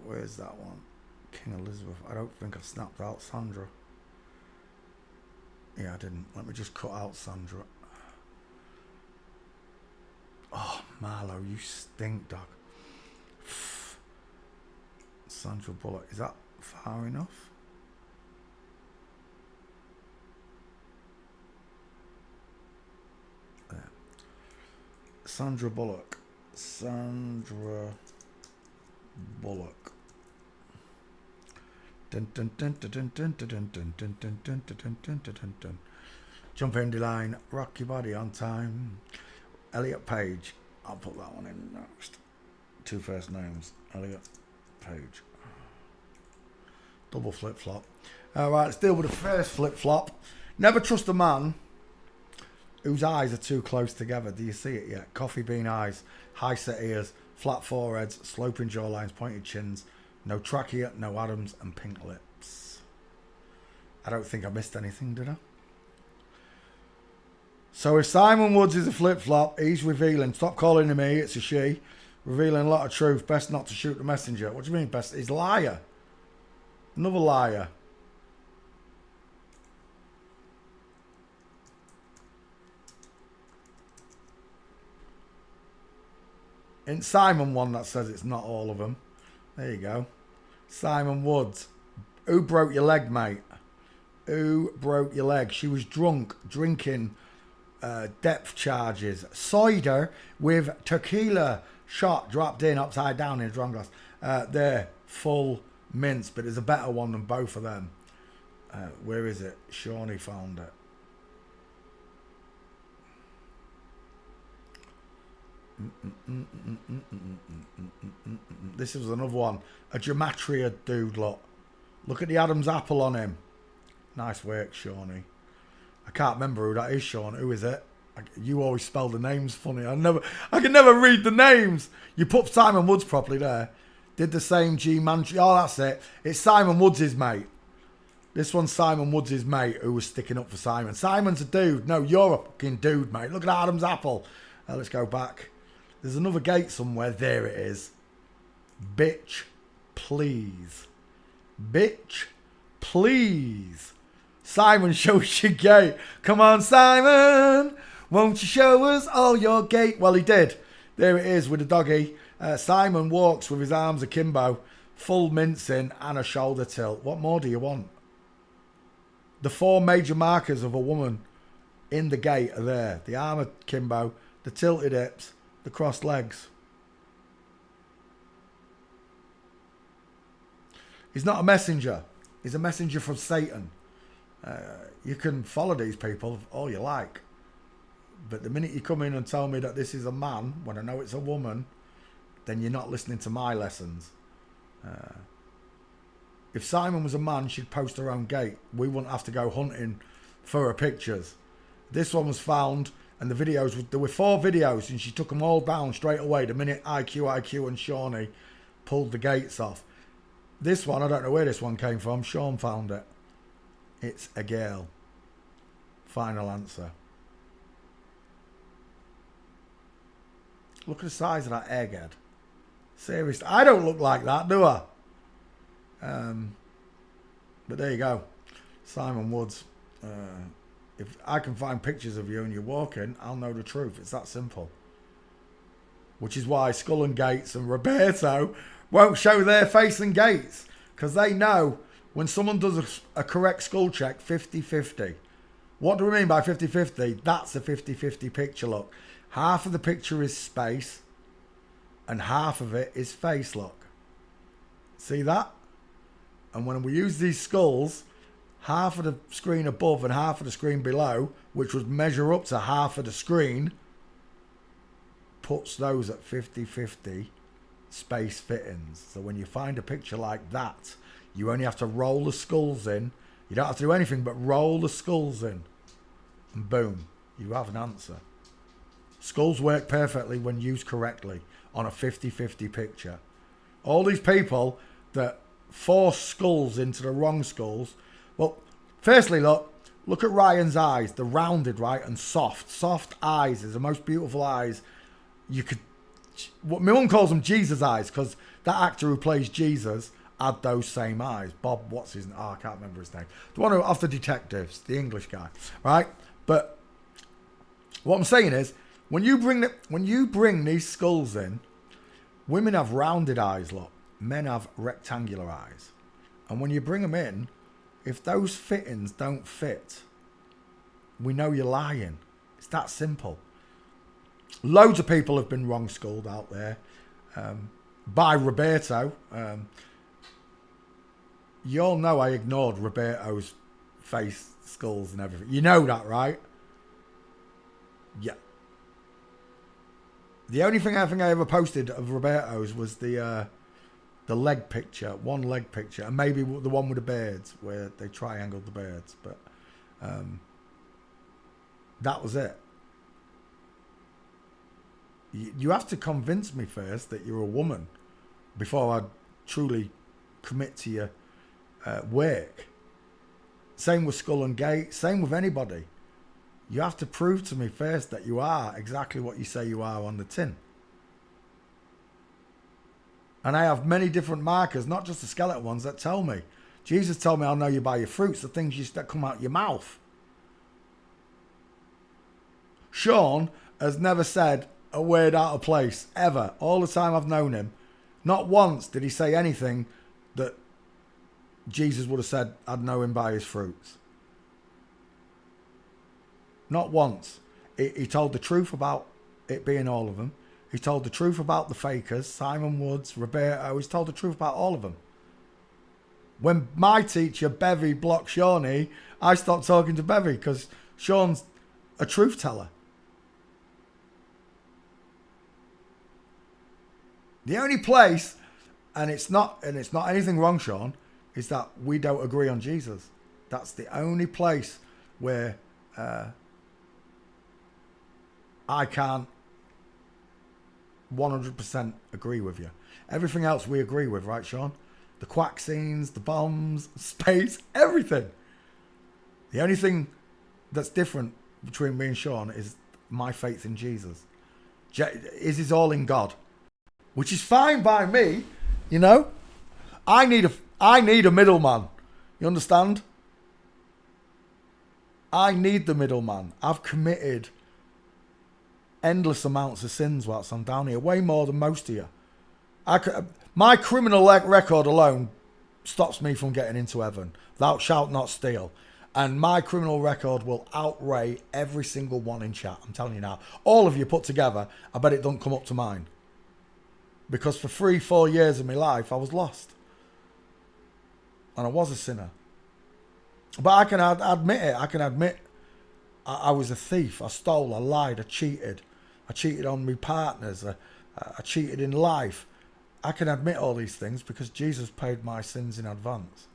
Where's that one? King Elizabeth. I don't think I snapped out Sandra. Yeah, I didn't. Let me just cut out Sandra. Oh, Marlowe, you stink, dog. Sandra Bullock. Is that far enough? There. Sandra Bullock. Sandra Bullock. Dun, dun, dun, dun, dun, dun, dun, dun, dun, dun, dun, dun, dun, dun, dun, dun. Jump in the line, rock your body on time. Elliot Page. I'll put that one in next. Two first names. Elliot Page. Double flip flop. Alright, let's deal with the first flip flop. Never trust a man whose eyes are too close together. Do you see it yet? Coffee bean eyes, high set ears, flat foreheads, sloping jawlines, pointed chins, no trachea, no Adams, and pink lips. I don't think I missed anything, did I? So if Simon Woods is a flip-flop, he's revealing. Stop calling him he, it's a she. Revealing a lot of truth. Best not to shoot the messenger. What do you mean best? He's a liar. Another liar. Ain't Simon one that says it's not all of them. There you go. Simon Woods. Who broke your leg, mate? Who broke your leg? She was drunk, drinking depth charges. Cider with tequila shot dropped in upside down in a drum glass. They're full mince, but there's a better one than both of them. Where is it? Shawnee found it. This is another one. A gematria dude, look. Look at the Adam's apple on him. Nice work, Shawnee. I can't remember who that is, Sean. Who is it? You always spell the names funny. I can never read the names. You put Simon Woods properly there. Did the same G Mantry. Oh, that's it. It's Simon Woods' mate. This one's Simon Woods' mate who was sticking up for Simon. Simon's a dude. No, you're a fucking dude, mate. Look at Adam's apple. Let's go back. There's another gate somewhere. There it is. Bitch, please. Bitch, please. Simon, show us your gate. Come on, Simon. Won't you show us all your gate? Well, he did. There it is with the doggy. Simon walks with his arms akimbo, full mincing and a shoulder tilt. What more do you want? The four major markers of a woman in the gate are there. The arm akimbo, the tilted hips, the crossed legs. He's not a messenger. He's a messenger from Satan. You can follow these people all you like. But the minute you come in and tell me that this is a man, when I know it's a woman, then you're not listening to my lessons. If Simon was a man, she'd post her own gate. We wouldn't have to go hunting for her pictures. This one was found, and the videos, there were 4 videos, and she took them all down straight away the minute IQ and Shawnee pulled the gates off. This one, I don't know where this one came from. Sean found it. It's a girl. Final answer. Look at the size of that egghead. Seriously, I don't look like that, do I? But there you go. Simon Woods. If I can find pictures of you and you're walking, I'll know the truth. It's that simple. Which is why Skull and Gates and Roberto won't show their face and gates. Because they know when someone does a correct skull check, 50-50. What do we mean by 50-50? That's a 50-50 picture, look. Half of the picture is space and half of it is face, look. See that? And when we use these skulls, half of the screen above and half of the screen below, which would measure up to half of the screen, puts those at 50-50 space fittings. So when you find a picture like that, you only have to roll the skulls in. You don't have to do anything but roll the skulls in. And boom, you have an answer. Skulls work perfectly when used correctly on a 50-50 picture. All these people that force skulls into the wrong skulls. Well, firstly, look, Look at Ryan's eyes. They're rounded, right, and soft. Soft eyes is the most beautiful eyes you could... What my mum calls them Jesus eyes, because that actor who plays Jesus had those same eyes. Bob, what's his name? Oh, I can't remember his name. The one who, off the Detectives, the English guy, right? But what I'm saying is, when you bring these skulls in, women have rounded eyes, look. Men have rectangular eyes. And when you bring them in, if those fittings don't fit, we know you're lying. It's that simple. Loads of people have been wrong skulled out there by Roberto. You all know I ignored Roberto's face skulls and everything. You know that, right? Yeah. The only thing I think I ever posted of Roberto's was the leg picture, one leg picture, and maybe the one with the birds where they triangled the birds, but that was it. You have to convince me first that you're a woman before I truly commit to your work. Same with Skull and Gate, same with anybody. You have to prove to me first that you are exactly what you say you are on the tin. And I have many different markers, not just the skeleton ones, that tell me. Jesus told me I'll know you by your fruits, the things that come out your mouth. Sean has never said a word out of place, ever. All the time I've known him. Not once did he say anything that Jesus would have said, I'd know him by his fruits. Not once. He told the truth about it being all of them. He told the truth about the fakers, Simon Woods, Roberto. He's told the truth about all of them. When my teacher, Bevy, blocked Shawnee, I stopped talking to Bevy because Sean's a truth teller. The only place, and it's not anything wrong, Sean, is that we don't agree on Jesus. That's the only place where I can't 100% agree with you. Everything else we agree with, right, Sean? The quack scenes, the bombs, space, everything. The only thing that's different between me and Sean is my faith in Jesus. Is all in God, which is fine by me, you know. I need a middleman. You understand? I need the middleman. I've committed endless amounts of sins whilst I'm down here, way more than most of you. My criminal record alone stops me from getting into heaven. Thou shalt not steal. And my criminal record will outweigh every single one in chat. I'm telling you now. All of you put together, I bet it don't come up to mine. Because for 3-4 years of my life, I was lost. And I was a sinner. But I can admit it. I can admit I was a thief. I stole. I lied. I cheated. I cheated on my partners. I cheated in life. I can admit all these things because Jesus paid my sins in advance.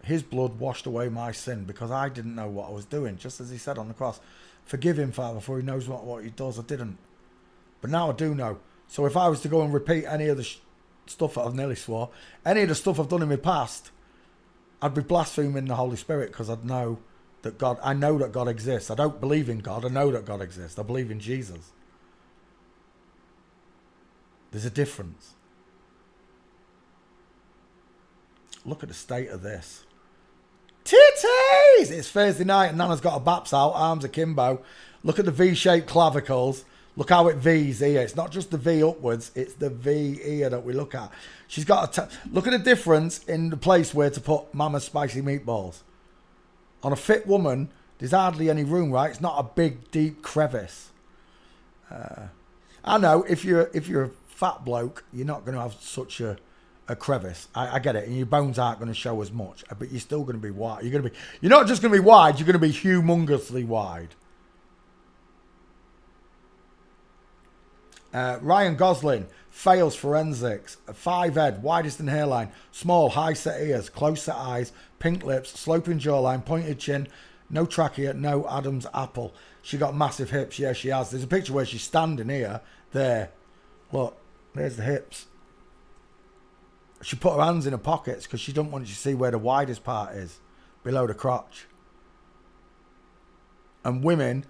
His blood washed away my sin because I didn't know what I was doing. Just as he said on the cross, forgive him, Father, for he knows what he does. I didn't. But now I do know. So if I was to go and repeat any of the stuff that I've nearly swore, any of the stuff I've done in my past, I'd be blaspheming the Holy Spirit because I'd know that God, I know that God exists. I don't believe in God. I know that God exists. I believe in Jesus. There's a difference. Look at the state of this. Titties! It's Thursday night and Nana's got her baps out, arms akimbo. Look at the V-shaped clavicles. Look how it V's here. It's not just the V upwards, it's the V here that we look at. She's got look at the difference in the place where to put Mama's spicy meatballs. On a fit woman, there's hardly any room, right? It's not a big, deep crevice. I know, if you're a fat bloke, you're not going to have such a crevice. I get it, and your bones aren't going to show as much, but you're still going to be wide. You're not just going to be wide, you're going to be humongously wide. Ryan Gosling fails forensics. 5 head, widest in hairline, small, high set ears, close set eyes, pink lips, sloping jawline, pointed chin, no trachea, no Adam's apple. She got massive hips. Yeah, she has. There's a picture where she's standing here. There. Look, there's the hips. She put her hands in her pockets because she don't want you to see where the widest part is below the crotch. And women,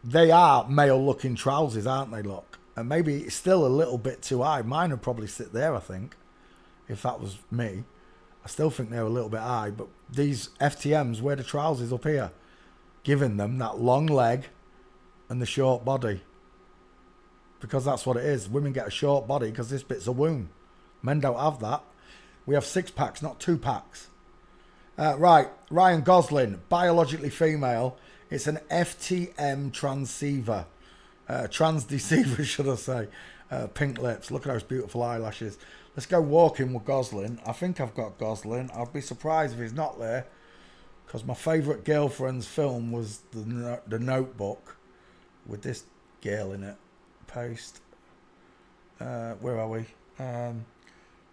they are male-looking trousers, aren't they, look? And maybe it's still a little bit too high. Mine would probably sit there, I think, if that was me. I still think they're a little bit high, but these FTMs wear the trousers up here, giving them that long leg and the short body. Because that's what it is. Women get a short body because this bit's a womb. Men don't have that. We have 6-packs, not 2-packs. Right, Ryan Gosling, biologically female. It's an FTM transceiver. Transdeceiver, should I say. Pink lips. Look at those beautiful eyelashes. Let's go walking with Gosling. I think I've got Gosling. I'd be surprised if he's not there. Because my favourite girlfriend's film was the Notebook. With this girl in it. Paste. Where are we?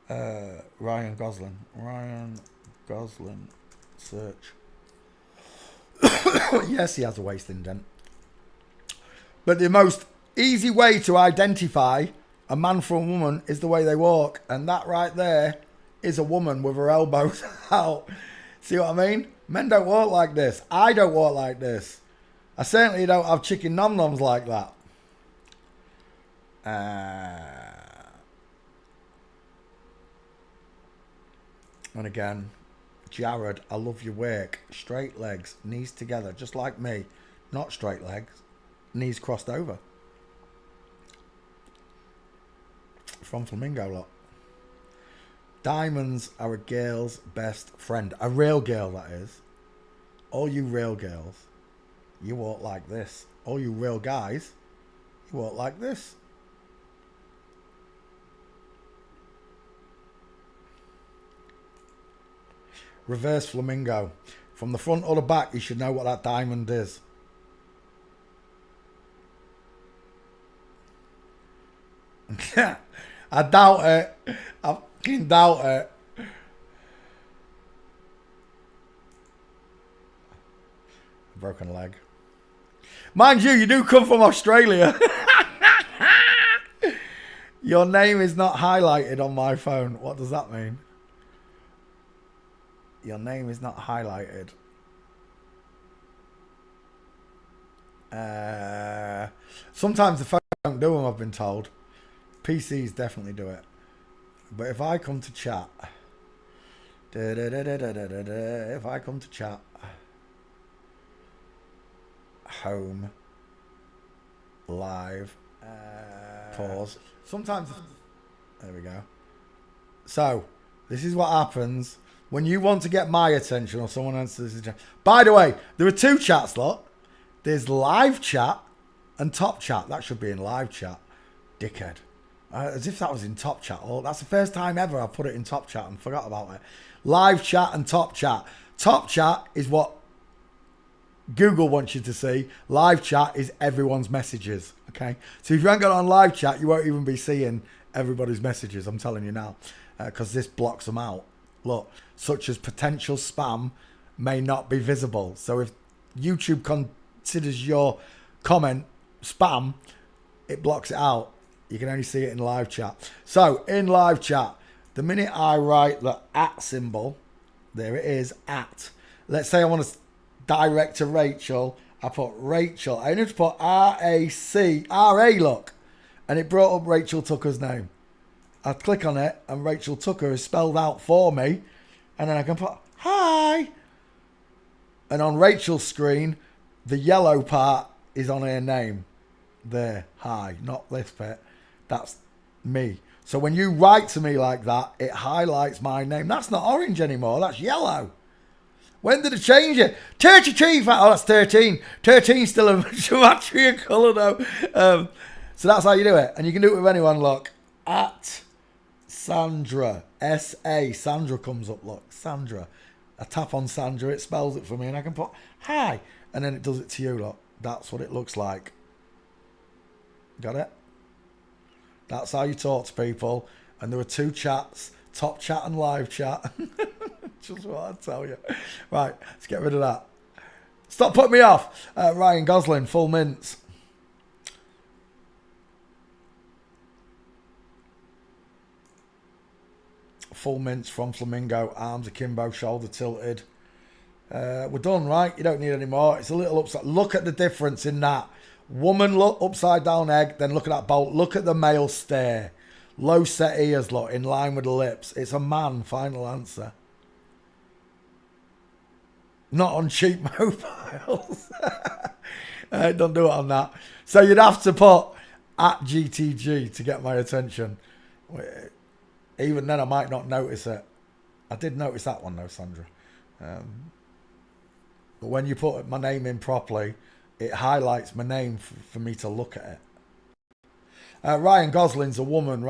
Ryan Gosling. Ryan Gosling. Search. Yes, he has a waist indent. But the most easy way to identify a man from a woman is the way they walk. And that right there is a woman with her elbows out. See what I mean? Men don't walk like this. I don't walk like this. I certainly don't have chicken nom-noms like that. And again, Jared, I love your work. Straight legs, knees together, just like me. Not straight legs, knees crossed over. From Flamingo lot. Diamonds are a girl's best friend. A real girl, that is. All you real girls, you walk like this. All you real guys, you walk like this. Reverse flamingo. From the front or the back, you should know what that diamond is. I doubt it. I fucking doubt it. Broken leg. Mind you, you do come from Australia. Your name is not highlighted on my phone. What does that mean? Your name is not highlighted. Sometimes the phone don't do them, I've been told. PCs definitely do it. But if I come to chat... If I come to chat... Home... Live... Pause. Sometimes... There we go. So, this is what happens... When you want to get my attention or someone else's attention. By the way, there are 2 chats, look. There's live chat and top chat. That should be in live chat. Dickhead. As if that was in top chat. Oh, that's the first time ever I put it in top chat and forgot about it. Live chat and top chat. Top chat is what Google wants you to see. Live chat is everyone's messages. Okay? So if you haven't got on live chat, you won't even be seeing everybody's messages. I'm telling you now. Because this blocks them out. Look, such as potential spam may not be visible. So if YouTube considers your comment spam, it blocks it out. You can only see it in live chat. So in live chat, the minute I write the @ symbol, there it is, @. Let's say I want to direct to Rachel. I put Rachel. I need to put R-A-C-R-A, look. And it brought up Rachel Tucker's name. I click on it and Rachel Tucker is spelled out for me. And then I can put, hi. And on Rachel's screen, the yellow part is on her name. There, hi, not this bit. That's me. So when you write to me like that, it highlights my name. That's not orange anymore, that's yellow. When did it change it? 33, oh, that's 13. 13's still a geometry colour though. So that's how you do it. And you can do it with anyone, look. Sandra, S-A, Sandra comes up, look, Sandra. I tap on Sandra, it spells it for me, and I can put, hi, and then it does it to you, look. That's what it looks like. Got it? That's how you talk to people. And there are 2 chats, top chat and live chat. Just what I tell you. Right, let's get rid of that. Stop putting me off. Ryan Gosling, full mints. Full mints from Flamingo, arms akimbo, shoulder tilted. We're done, right? You don't need any more. It's a little upside. Look at the difference in that. Woman, look, upside down egg. Then look at that bolt. Look at the male stare. Low set ears, look, in line with the lips. It's a man, final answer. Not on cheap mobiles. Don't do it on that. So you'd have to put at GTG to get my attention. Even then, I might not notice it. I did notice that one though, Sandra. But when you put my name in properly, it highlights my name for me to look at it. Ryan Gosling's a woman.